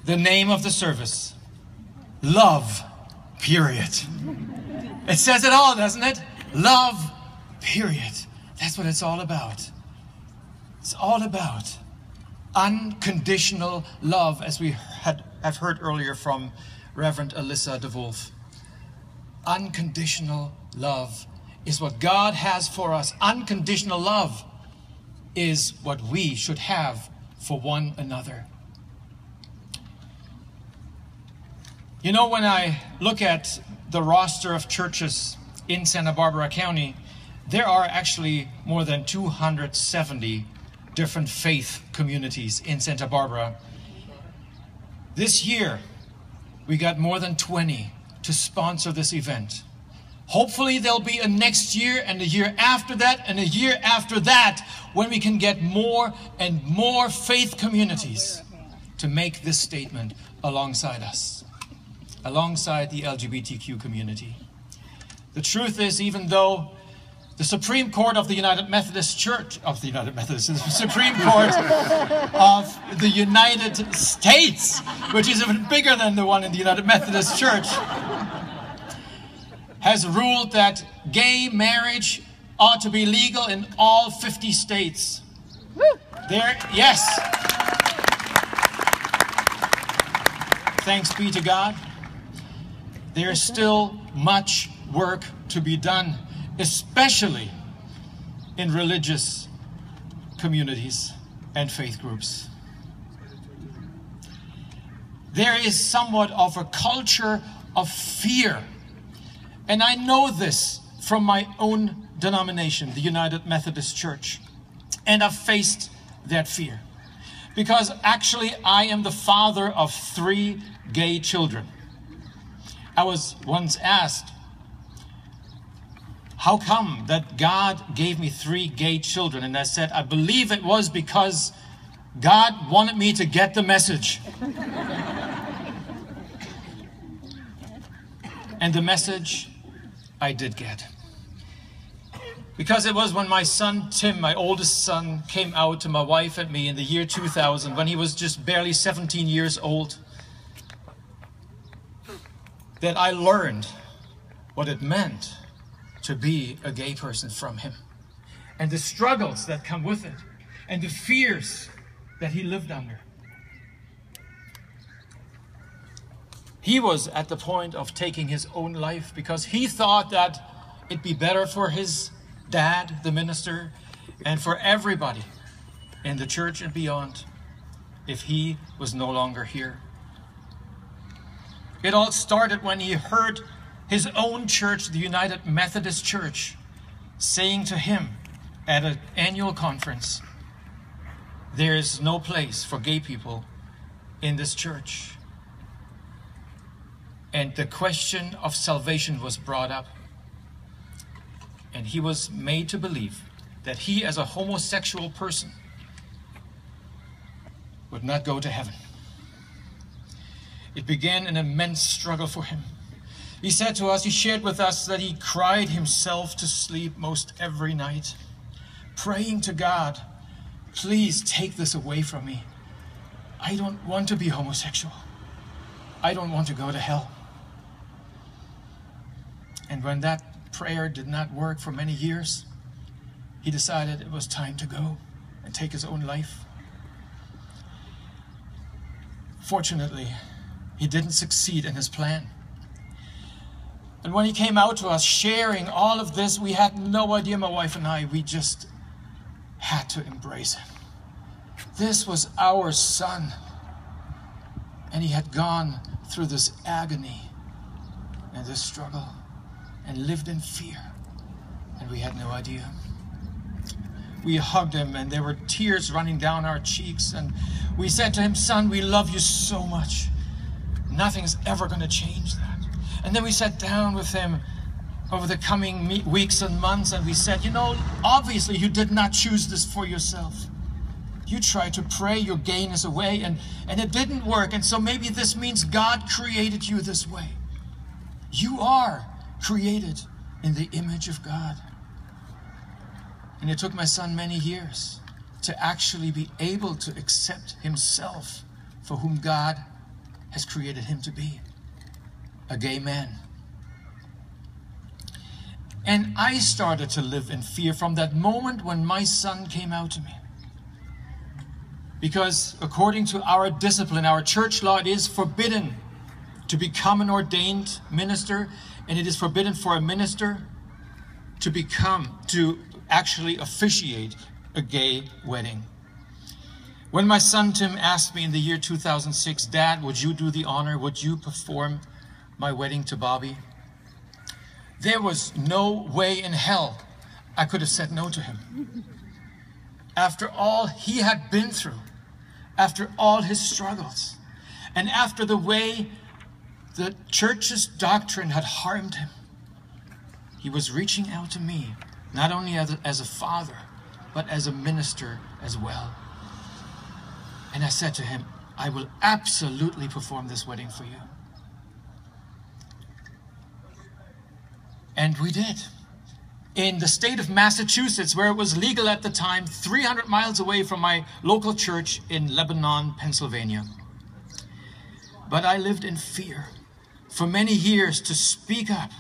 the name of the service. Love, period. It says it all, doesn't it? Love, period. That's what it's all about. It's all about unconditional love, as we have heard earlier from Reverend Alyssa DeWolf. Unconditional love is what God has for us. Unconditional love is what we should have for one another. You know, when I look at the roster of churches in Santa Barbara County, there are actually more than 270 different faith communities in Santa Barbara. This year, we got more than 20 to sponsor this event. Hopefully there'll be a next year and a year after that and a year after that when we can get more and more faith communities to make this statement alongside us, alongside the LGBTQ community. The truth is, even though the Supreme Court of the United Methodist Church, the Supreme Court of the United States, which is even bigger than the one in the United Methodist Church, has ruled that gay marriage ought to be legal in all 50 states. Yes. Thanks be to God. There's still much work to be done, especially in religious communities and faith groups. There is somewhat of a culture of fear. And I know this from my own denomination, the United Methodist Church. And I've faced that fear. Because actually, I am the father of 3 gay children. I was once asked, how come that God gave me 3 gay children? And I said, I believe it was because God wanted me to get the message. And the message I did get. Because it was when my son Tim, my oldest son, came out to my wife and me in the year 2000, when he was just barely 17 years old, that I learned what it meant to be a gay person from him, and the struggles that come with it, and the fears that he lived under. He was at the point of taking his own life because he thought that it'd be better for his dad, the minister, and for everybody in the church and beyond if he was no longer here. It all started when he heard his own church, the United Methodist Church, saying to him at an annual conference, there is no place for gay people in this church. And the question of salvation was brought up. And he was made to believe that he, as a homosexual person, would not go to heaven. It began an immense struggle for him. He said to us, he shared with us that he cried himself to sleep most every night, praying to God, please take this away from me. I don't want to be homosexual. I don't want to go to hell. And when that prayer did not work for many years, he decided it was time to go and take his own life. Fortunately, he didn't succeed in his plan. And when he came out to us sharing all of this, we had no idea, my wife and I, we just had to embrace him. This was our son. And he had gone through this agony and this struggle and lived in fear. And we had no idea. We hugged him and there were tears running down our cheeks. And we said to him, son, we love you so much. Nothing's ever going to change that. And then we sat down with him over the coming weeks and months and we said, you know, obviously you did not choose this for yourself. You tried to pray your gayness away and it didn't work. And so maybe this means God created you this way. You are created in the image of God. And it took my son many years to actually be able to accept himself for whom God has created him to be, a gay man. And I started to live in fear from that moment when my son came out to me. Because according to our discipline, our church law, it is forbidden to become an ordained minister, and it is forbidden for a minister to actually officiate a gay wedding. When my son Tim asked me in the year 2006, "Dad, would you do the honor? Would you perform my wedding to Bobby?" There was no way in hell I could have said no to him. After all he had been through, after all his struggles, and after the way the church's doctrine had harmed him, he was reaching out to me, not only as a father, but as a minister as well. And I said to him, "I will absolutely perform this wedding for you." And we did. In the state of Massachusetts, where it was legal at the time, 300 miles away from my local church in Lebanon, Pennsylvania. But I lived in fear for many years to speak up.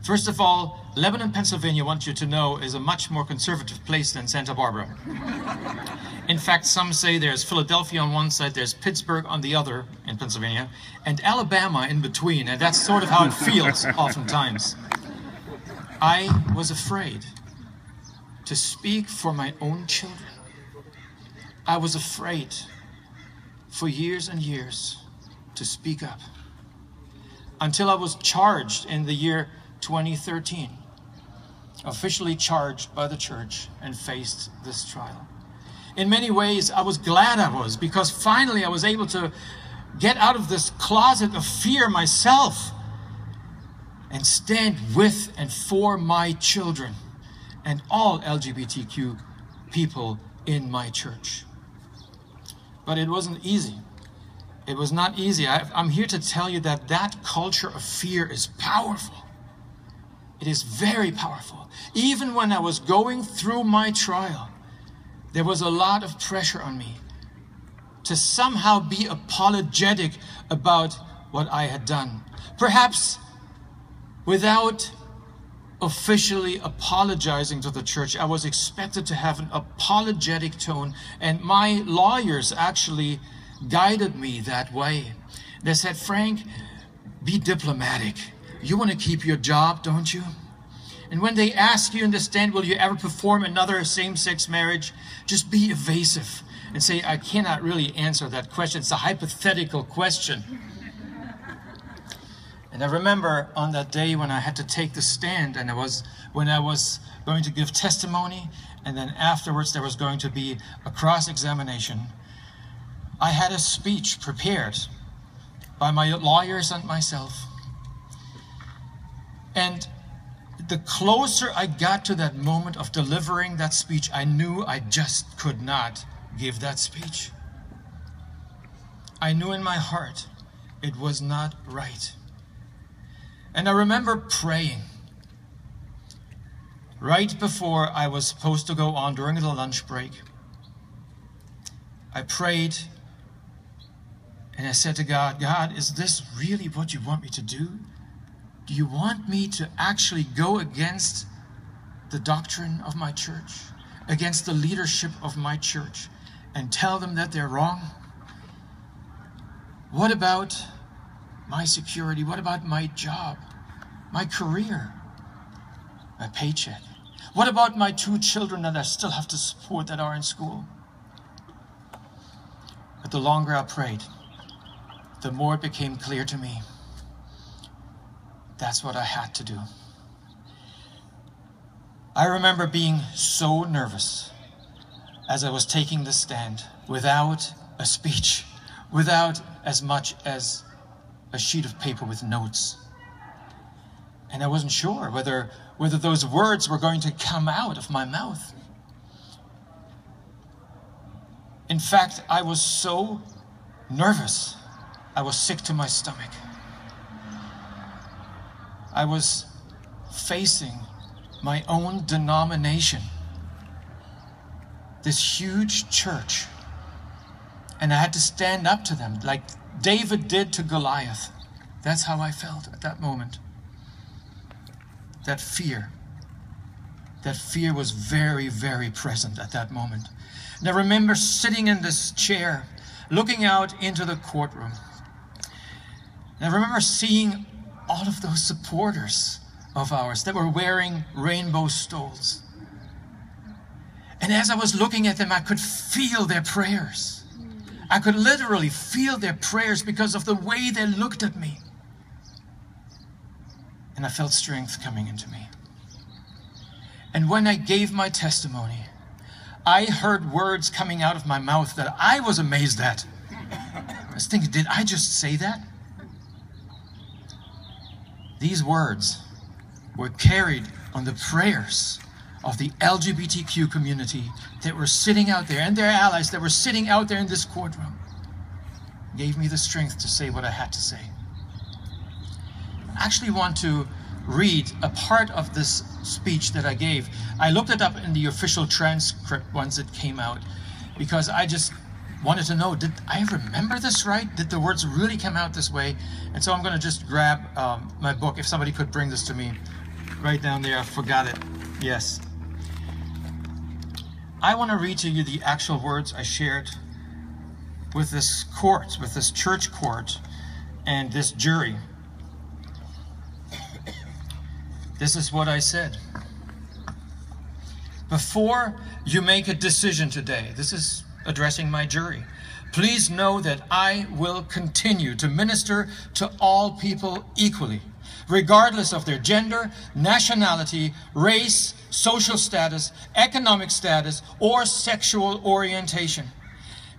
First of all, Lebanon, Pennsylvania, I want you to know, is a much more conservative place than Santa Barbara. In fact, some say there's Philadelphia on one side, there's Pittsburgh on the other in Pennsylvania, and Alabama in between, and that's sort of how it feels oftentimes. I was afraid to speak for my own children. I was afraid for years and years to speak up, until I was charged in the year 2013, officially charged by the church and faced this trial. In many ways, I was glad I was, because finally I was able to get out of this closet of fear myself and stand with and for my children and all LGBTQ people in my church. But it wasn't easy. It was not easy. I'm here to tell you that that culture of fear is powerful. It is very powerful. Even when I was going through my trial, there was a lot of pressure on me to somehow be apologetic about what I had done. Perhaps without officially apologizing to the church, I was expected to have an apologetic tone, and my lawyers actually guided me that way. They said, "Frank, be diplomatic. You want to keep your job, don't you? And when they ask you in the stand, will you ever perform another same-sex marriage, just be evasive and say, I cannot really answer that question. It's a hypothetical question." And I remember on that day when I had to take the stand, and when I was going to give testimony, and then afterwards there was going to be a cross-examination, I had a speech prepared by my lawyers and myself. And the closer I got to that moment of delivering that speech, I knew I just could not give that speech. I knew in my heart it was not right. And I remember praying right before I was supposed to go on during the lunch break. I prayed and I said to God, "God, is this really what you want me to do? Do you want me to actually go against the doctrine of my church, against the leadership of my church, and tell them that they're wrong? What about my security? What about my job, my career, my paycheck? What about my 2 children that I still have to support that are in school?" But the longer I prayed, the more it became clear to me that's what I had to do. I remember being so nervous as I was taking the stand, without a speech, without as much as a sheet of paper with notes. And I wasn't sure whether those words were going to come out of my mouth. In fact, I was so nervous, I was sick to my stomach. I was facing my own denomination, this huge church, And I had to stand up to them like David did to Goliath. That's how I felt at that moment. That fear was very, very present at that moment. And I remember sitting in this chair, looking out into the courtroom. And I remember seeing all of those supporters of ours that were wearing rainbow stoles. And as I was looking at them, I could feel their prayers. I could literally feel their prayers because of the way they looked at me. And I felt strength coming into me. And when I gave my testimony, I heard words coming out of my mouth that I was amazed at. I was thinking, did I just say that? These words were carried on the prayers of the LGBTQ community that were sitting out there, and their allies that were sitting out there in this courtroom. Gave me the strength to say what I had to say. I actually want to read a part of this speech that I gave. I looked it up in the official transcript once it came out, because I just wanted to know, did I remember this right? Did the words really come out this way? And so I'm going to just grab my book. If somebody could bring this to me right down there. I forgot it. Yes. I want to read to you the actual words I shared with this court, with this church court and this jury. This is what I said. Before you make a decision today, this is addressing my jury, please know that I will continue to minister to all people equally, regardless of their gender, nationality, race, social status, economic status, or sexual orientation.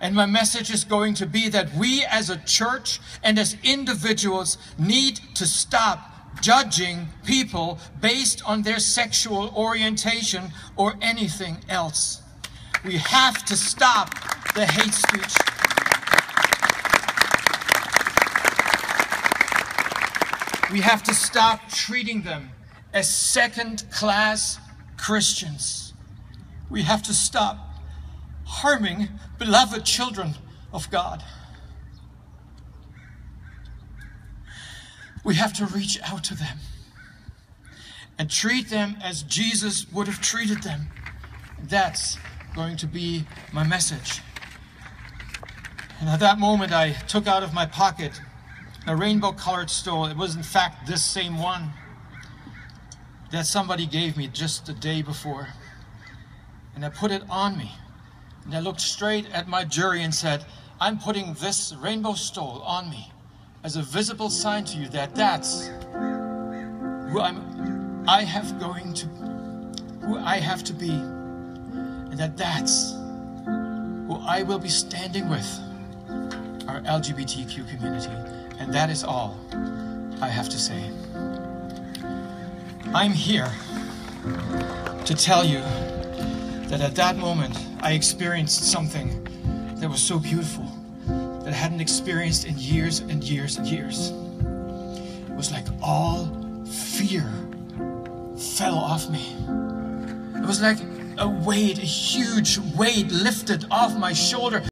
And my message is going to be that we as a church and as individuals need to stop judging people based on their sexual orientation or anything else. We have to stop the hate speech. We have to stop treating them as second-class Christians. We have to stop harming beloved children of God. We have to reach out to them and treat them as Jesus would have treated them. That's going to be my message. And at that moment, I took out of my pocket a rainbow-colored stole. It was in fact this same one that somebody gave me just the day before. And I put it on me. And I looked straight at my jury and said, I'm putting this rainbow stole on me as a visible sign to you that that's who I have to be, and that that's who I will be standing with, our LGBTQ community. And that is all I have to say. I'm here to tell you that at that moment I experienced something that was so beautiful that I hadn't experienced in years and years and years. It was like all fear fell off me. It was like a weight, a huge weight lifted off my shoulder.